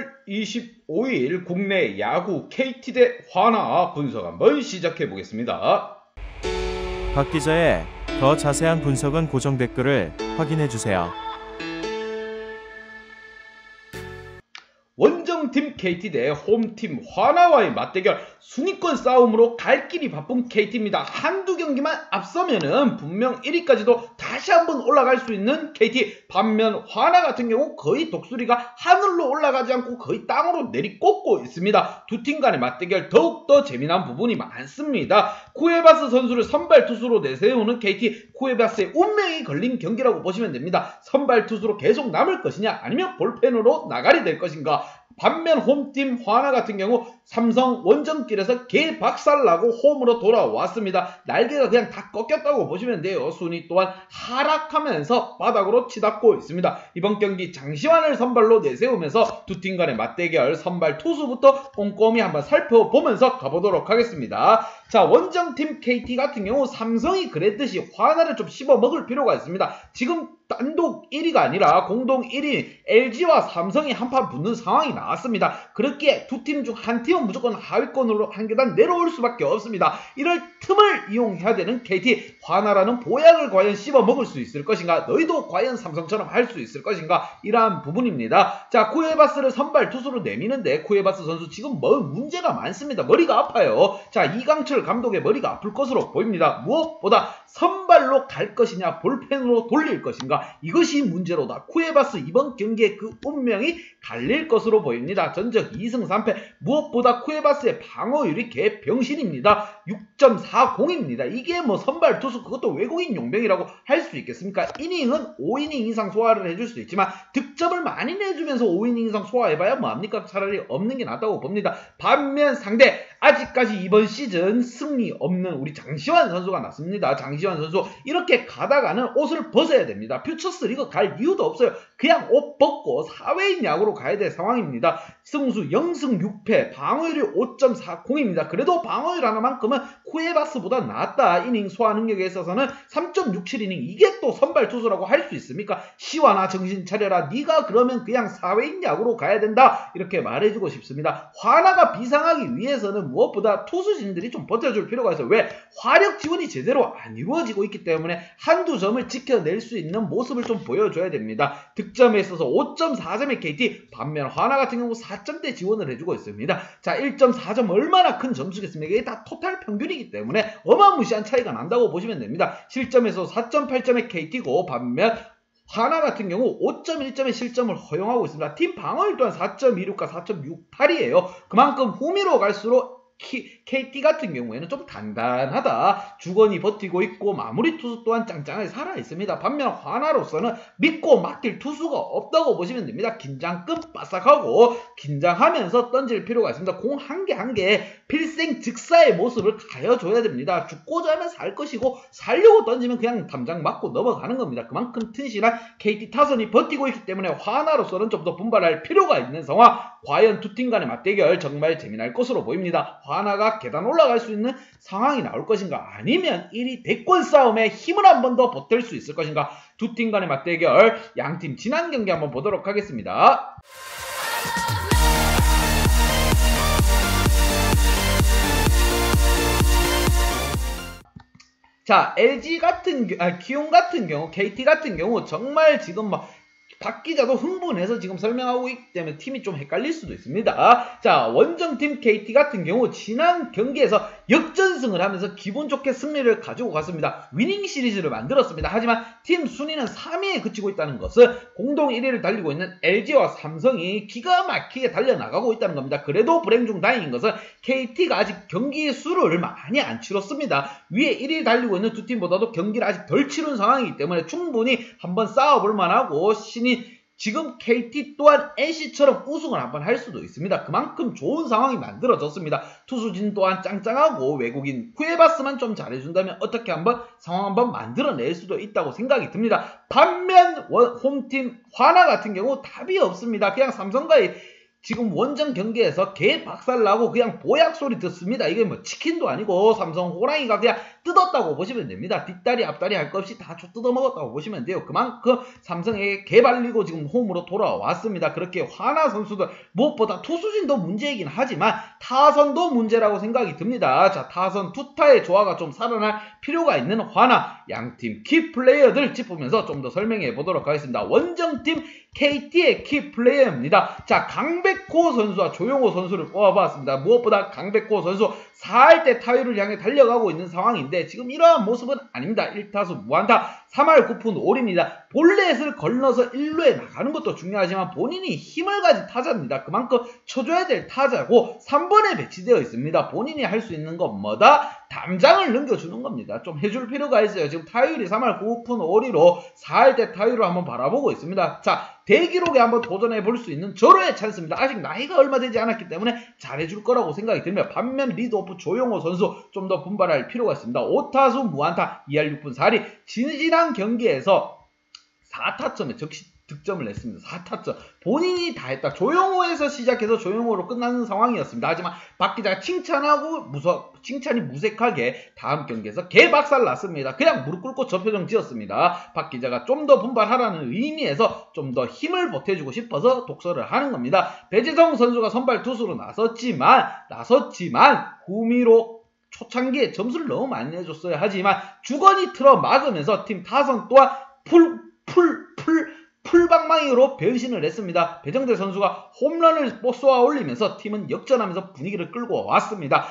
10월 25일 국내 야구 KT 대 화나 분석 한번 시작해 보겠습니다. 박 기자의 더 자세한 분석은 고정 댓글을 확인해 주세요. 원정팀 KT 대 홈팀 화나와의 맞대결 순위권 싸움으로 갈 길이 바쁜 KT입니다. 한두 경기만 앞서면은 분명 1위까지도 다시 한번 올라갈 수 있는 KT. 반면 화나 같은 경우 거의 독수리가 하늘로 올라가지 않고 거의 땅으로 내리꽂고 있습니다. 두 팀 간의 맞대결 더욱더 재미난 부분이 많습니다. 쿠에바스 선수를 선발 투수로 내세우는 KT. 쿠에바스의 운명이 걸린 경기라고 보시면 됩니다. 선발 투수로 계속 남을 것이냐 아니면 볼펜으로 나가리 될 것인가. 반면 홈팀 화나 같은 경우 삼성 원정길에서 개박살나고 홈으로 돌아왔습니다. 날개가 그냥 다 꺾였다고 보시면 돼요. 순위 또한 하락하면서 바닥으로 치닫고 있습니다. 이번 경기 장시환을 선발로 내세우면서 두 팀 간의 맞대결 선발 투수부터 꼼꼼히 한번 살펴보면서 가보도록 하겠습니다. 자, 원정팀 KT 같은 경우 삼성이 그랬듯이 화나를 좀 씹어먹을 필요가 있습니다. 지금 단독 1위가 아니라 공동 1위 LG와 삼성이 한판 붙는 상황이 나왔습니다. 그렇기에 두 팀 중 한 팀은 무조건 하위권으로 한 계단 내려올 수밖에 없습니다. 이럴 틈을 이용해야 되는 KT. 화나라는 보약을 과연 씹어먹을 수 있을 것인가, 너희도 과연 삼성처럼 할 수 있을 것인가, 이러한 부분입니다. 자, 쿠에바스를 선발 투수로 내미는데 쿠에바스 선수 지금 문제가 많습니다. 머리가 아파요. 자, 이강철 감독의 머리가 아플 것으로 보입니다. 무엇보다 선발로 갈 것이냐 볼펜으로 돌릴 것인가, 이것이 문제로다. 쿠에바스 이번 경기에 그 운명이 갈릴 것으로 보입니다. 전적 2승 3패. 무엇보다 쿠에바스의 방어율이 개병신입니다. 6.40입니다. 이게 뭐 선발 투수 그것도 외국인 용병이라고 할 수 있겠습니까? 이닝은 5이닝 이상 소화를 해줄 수 있지만 득점을 많이 내주면서 5이닝 이상 소화해봐야 뭐합니까? 차라리 없는 게 낫다고 봅니다. 반면 상대, 아직까지 이번 시즌 승리 없는 우리 장시환 선수가 났습니다. 장시환 선수 이렇게 가다가는 옷을 벗어야 됩니다. 퓨처스 리그 갈 이유도 없어요. 그냥 옷 벗고 사회인 야구로 가야 될 상황입니다. 승수 0승 6패, 방어율이 5.40입니다. 그래도 방어율 하나만큼은 쿠에바스보다 낫다. 이닝 소화 능력에 있어서는 3.67이닝, 이게 또 선발 투수라고 할 수 있습니까? 시완아 정신 차려라. 네가 그러면 그냥 사회인 야구로 가야 된다. 이렇게 말해주고 싶습니다. 화나가 비상하기 위해서는 무엇보다 투수진들이 좀 버텨줄 필요가 있어요. 왜? 화력 지원이 제대로 안 이루어지고 있기 때문에 한두 점을 지켜낼 수 있는 모습을 좀 보여줘야 됩니다. 득점에 있어서 5.4점의 KT, 반면 화나 같은 경우 4점대 지원을 해주고 있습니다. 자, 1.4점 얼마나 큰 점수겠습니까? 이게 다 토탈 평균이기 때문에 어마무시한 차이가 난다고 보시면 됩니다. 실점에서 4.8점의 KT고 반면 화나 같은 경우 5.1점의 실점을 허용하고 있습니다. 팀 방어율 또한 4.26과 4.68이에요. 그만큼 후미로 갈수록 KT 같은 경우에는 좀 단단하다. 주건이 버티고 있고 마무리 투수 또한 짱짱하게 살아있습니다. 반면 화나로서는 믿고 맡길 투수가 없다고 보시면 됩니다. 긴장끔 바싹하고 긴장하면서 던질 필요가 있습니다. 공 한 개 한 개 필생즉사의 모습을 가여줘야 됩니다. 죽고자 하면 살 것이고 살려고 던지면 그냥 담장 맞고 넘어가는 겁니다. 그만큼 튼실한 KT 타선이 버티고 있기 때문에 화나로서는 좀 더 분발할 필요가 있는 상황. 과연 두 팀 간의 맞대결 정말 재미날 것으로 보입니다. 화나가 계단 올라갈 수 있는 상황이 나올 것인가, 아니면 1위 대권 싸움에 힘을 한 번 더 보탤 수 있을 것인가. 두 팀 간의 맞대결, 양팀 지난 경기 한번 보도록 하겠습니다. 자, 기용 같은 경우, KT 같은 경우 정말 지금 박 기자도 흥분해서 지금 설명하고 있기 때문에 팀이 좀 헷갈릴 수도 있습니다. 자, 원정팀 KT 같은 경우 지난 경기에서 역전승을 하면서 기분 좋게 승리를 가지고 갔습니다. 위닝 시리즈를 만들었습니다. 하지만 팀 순위는 3위에 그치고 있다는 것은 공동 1위를 달리고 있는 LG와 삼성이 기가 막히게 달려나가고 있다는 겁니다. 그래도 불행 중 다행인 것은 KT가 아직 경기 수를 많이 안 치렀습니다. 위에 1위 달리고 있는 두 팀보다도 경기를 아직 덜 치른 상황이기 때문에 충분히 한번 싸워볼 만하고, 지금 KT 또한 NC처럼 우승을 한번 할 수도 있습니다. 그만큼 좋은 상황이 만들어졌습니다. 투수진 또한 짱짱하고 외국인 쿠에바스만 좀 잘해준다면 어떻게 한번 상황 한번 만들어낼 수도 있다고 생각이 듭니다. 반면 홈팀 화나 같은 경우 답이 없습니다. 그냥 삼성과의 지금 원정 경기에서 개 박살나고 그냥 보약 소리 듣습니다. 이게 뭐 치킨도 아니고 삼성 호랑이가 그냥 뜯었다고 보시면 됩니다. 뒷다리 앞다리 할 것 없이 다 뜯어먹었다고 보시면 돼요. 그만큼 삼성에게 개발리고 지금 홈으로 돌아왔습니다. 그렇게 화나 선수들 무엇보다 투수진도 문제이긴 하지만 타선도 문제라고 생각이 듭니다. 자, 타선 투타의 조화가 좀 살아날 필요가 있는 화나 양팀 키플레이어들 짚으면서 좀 더 설명해 보도록 하겠습니다. 원정팀 KT의 키플레이어입니다. 자, 강백호 선수와 조용호 선수를 뽑아봤습니다. 무엇보다 강백호 선수 4할때 타율을 향해 달려가고 있는 상황인데 지금 이러한 모습은 아닙니다. 1타수 무안타 3할 9푼 5리입니다. 볼넷을 걸러서 1루에 나가는 것도 중요하지만 본인이 힘을 가진 타자입니다. 그만큼 쳐줘야 될 타자고 3번에 배치되어 있습니다. 본인이 할 수 있는 것 뭐다? 담장을 넘겨주는 겁니다. 좀 해줄 필요가 있어요. 지금 타율이 3할 9푼 5리로 4할때 타율을 한번 바라보고 있습니다. 자, 대기록에 한번 도전해 볼 수 있는 절호의 찬스입니다. 아직 나이가 얼마 되지 않았기 때문에 잘해줄 거라고 생각이 듭니다. 반면 리드오프 조용호 선수 좀 더 분발할 필요가 있습니다. 5타수 무안타 2할 6푼 4리 지난 경기에서 4타점에 득점을 냈습니다. 4타점. 본인이 다 했다. 조용호에서 시작해서 조용호로 끝나는 상황이었습니다. 하지만 박 기자가 칭찬이 무색하게 다음 경기에서 개박살 났습니다. 그냥 무릎 꿇고 저 표정 지었습니다. 박 기자가 좀 더 분발하라는 의미에서 좀 더 힘을 보태주고 싶어서 독서를 하는 겁니다. 배재성 선수가 선발 투수로 나섰지만 구미로 초창기에 점수를 너무 많이 내줬어요. 하지만 주건이 틀어 막으면서 팀 타선 또한 풀방망이로 변신을 했습니다. 배정대 선수가 홈런을 쏘아 올리면서 팀은 역전하면서 분위기를 끌고 왔습니다.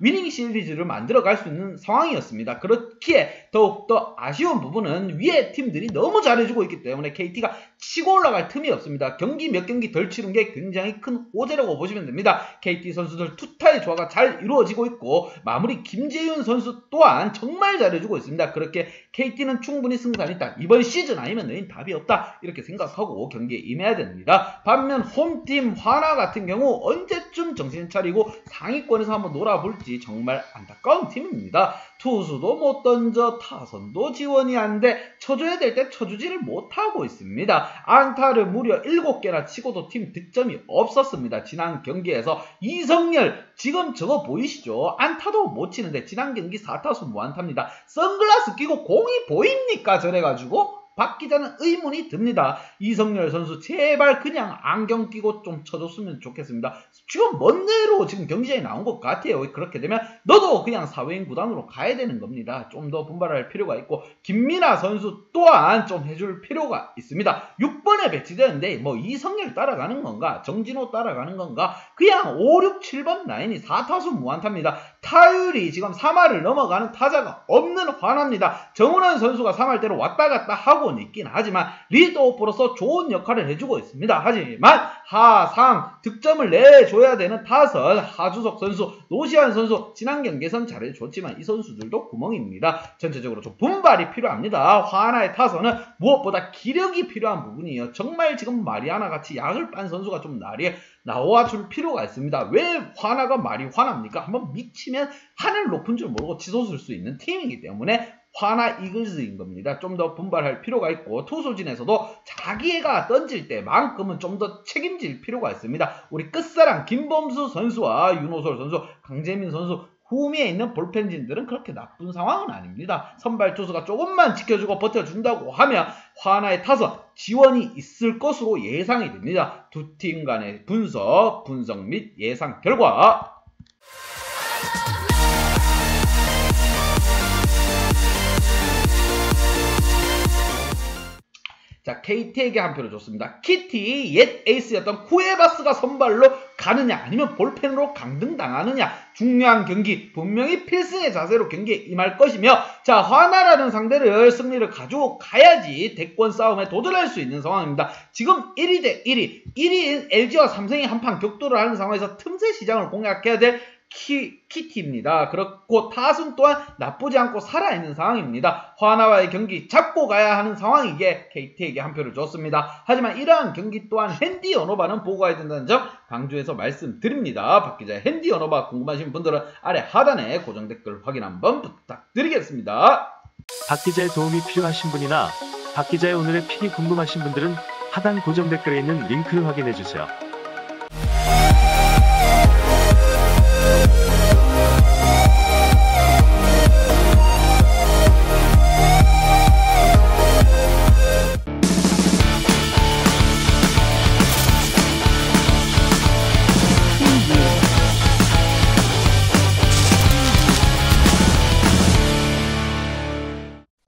위닝 시리즈를 만들어갈 수 있는 상황이었습니다. 그렇기에 더욱더 아쉬운 부분은 위에 팀들이 너무 잘해주고 있기 때문에 KT가 치고 올라갈 틈이 없습니다. 몇 경기 덜 치른 게 굉장히 큰 호재라고 보시면 됩니다. KT 선수들 투타의 조화가 잘 이루어지고 있고 마무리 김재윤 선수 또한 정말 잘해주고 있습니다. 그렇게 KT는 충분히 승산이 있다. 이번 시즌 아니면 너희는 답이 없다. 이렇게 생각하고 경기에 임해야 됩니다. 반면 홈팀 화나 같은 경우 언제쯤 정신 차리고 상위권에서 한번 놀아볼지 정말 안타까운 팀입니다. 투수도 못 던져 타선도 지원이 안 돼 쳐줘야 될 때 쳐주지를 못하고 있습니다. 안타를 무려 7개나 치고도 팀 득점이 없었습니다. 지난 경기에서 이성열 지금 저거 보이시죠? 안타도 못 치는데 지난 경기 4타수 무안타입니다. 선글라스 끼고 공이 보입니까? 저래가지고 박 기자는 의문이 듭니다. 이성열 선수 제발 그냥 안경 끼고 좀 쳐줬으면 좋겠습니다. 지금 먼데로 지금 경기장에 나온 것 같아요. 그렇게 되면 너도 그냥 사회인 구단으로 가야 되는 겁니다. 좀 더 분발할 필요가 있고 김민아 선수 또한 좀 해줄 필요가 있습니다. 6번에 배치되는데 뭐 이성열 따라가는 건가 정진호 따라가는 건가 그냥 5, 6, 7번 라인이 4타수 무안타입니다. 타율이 지금 3할을 넘어가는 타자가 없는 화나입니다. 정은원 선수가 3할대로 왔다 갔다 하고 있긴 하지만 리드오프로서 좋은 역할을 해주고 있습니다. 하지만 하상 득점을 내줘야 되는 타선 하주석 선수, 노시환 선수 지난 경기에선 잘해줬지만 이 선수들도 구멍입니다. 전체적으로 좀 분발이 필요합니다. 화나의 타선은 무엇보다 기력이 필요한 부분이에요. 정말 지금 마리아나 같이 약을 빤 선수가 좀 나와줄 필요가 있습니다. 왜 화나가 말이 화납니까? 한번 미치면 하늘 높은 줄 모르고 치솟을 수 있는 팀이기 때문에 화나 이글스인 겁니다. 좀 더 분발할 필요가 있고 투수진에서도 자기가 던질 때만큼은 좀 더 책임질 필요가 있습니다. 우리 끝사랑 김범수 선수와 윤호솔 선수, 강재민 선수 후미에 있는 볼펜진들은 그렇게 나쁜 상황은 아닙니다. 선발 투수가 조금만 지켜주고 버텨준다고 하면 화나의 타선 지원이 있을 것으로 예상이 됩니다. 두 팀 간의 분석 및 예상 결과 자, KT에게 한 표를 줬습니다. 키티 옛 에이스였던 쿠에바스가 선발로 가느냐 아니면 볼펜으로 강등당하느냐 중요한 경기 분명히 필승의 자세로 경기에 임할 것이며 자 화나라는 상대를 승리를 가지고 가야지 대권 싸움에 도전할 수 있는 상황입니다. 지금 1위 대 1위 1위인 LG와 삼성이 한판 격돌을 하는 상황에서 틈새 시장을 공략해야 될 키티입니다. 그렇고 타순 또한 나쁘지 않고 살아있는 상황입니다. 화나와의 경기 잡고 가야 하는 상황이기에 KT에게 한 표를 줬습니다. 하지만 이러한 경기 또한 핸디 언어바는 보고 가야 된다는 점 강조해서 말씀드립니다. 박 기자의 핸디 언어바 궁금하신 분들은 아래 하단에 고정 댓글 확인 한번 부탁드리겠습니다. 박 기자의 도움이 필요하신 분이나 박 기자의 오늘의 픽이 궁금하신 분들은 하단 고정 댓글에 있는 링크를 확인해 주세요.